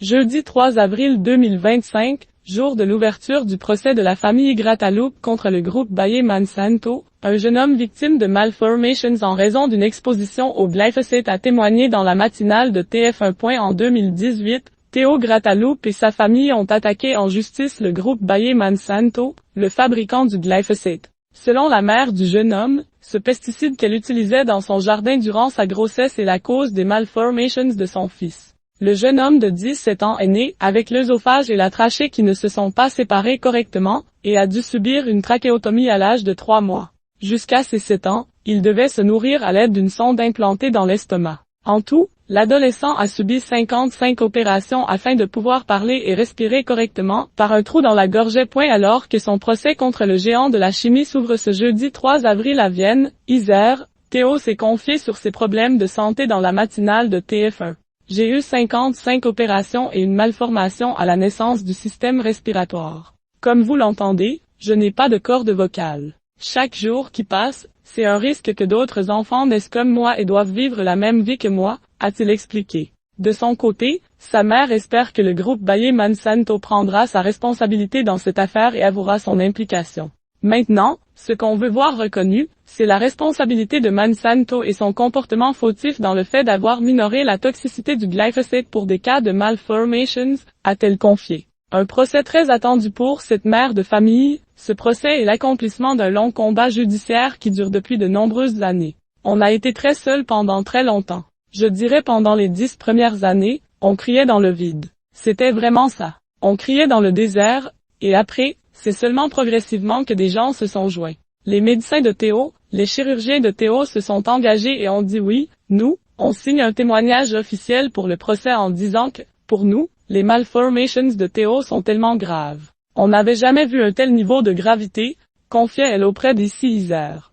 Jeudi 3 avril 2025, jour de l'ouverture du procès de la famille Grataloup contre le groupe Bayer Monsanto, un jeune homme victime de malformations en raison d'une exposition au glyphosate a témoigné dans la matinale de TF1. En 2018, Théo Grataloup et sa famille ont attaqué en justice le groupe Bayer Monsanto, le fabricant du glyphosate. Selon la mère du jeune homme, ce pesticide qu'elle utilisait dans son jardin durant sa grossesse est la cause des malformations de son fils. Le jeune homme de 17 ans est né avec l'œsophage et la trachée qui ne se sont pas séparés correctement, et a dû subir une trachéotomie à l'âge de 3 mois. Jusqu'à ses 7 ans, il devait se nourrir à l'aide d'une sonde implantée dans l'estomac. En tout, l'adolescent a subi 55 opérations afin de pouvoir parler et respirer correctement par un trou dans la gorgette. Alors que son procès contre le géant de la chimie s'ouvre ce jeudi 3 avril à Vienne, Isère, Théo s'est confié sur ses problèmes de santé dans la matinale de TF1. J'ai eu 55 opérations et une malformation à la naissance du système respiratoire. Comme vous l'entendez, je n'ai pas de corde vocale. Chaque jour qui passe, c'est un risque que d'autres enfants naissent comme moi et doivent vivre la même vie que moi, a-t-il expliqué. De son côté, sa mère espère que le groupe Bayer Monsanto prendra sa responsabilité dans cette affaire et avouera son implication. Maintenant, ce qu'on veut voir reconnu, c'est la responsabilité de Monsanto et son comportement fautif dans le fait d'avoir minoré la toxicité du glyphosate pour des cas de malformations, a-t-elle confié. Un procès très attendu pour cette mère de famille, ce procès est l'accomplissement d'un long combat judiciaire qui dure depuis de nombreuses années. On a été très seul pendant très longtemps. Je dirais pendant les 10 premières années, on criait dans le vide. C'était vraiment ça. On criait dans le désert, et après, c'est seulement progressivement que des gens se sont joints. Les médecins de Théo, les chirurgiens de Théo se sont engagés et ont dit oui, nous, on signe un témoignage officiel pour le procès en disant que, pour nous, les malformations de Théo sont tellement graves. On n'avait jamais vu un tel niveau de gravité, confiait-elle auprès d'Ici Isère.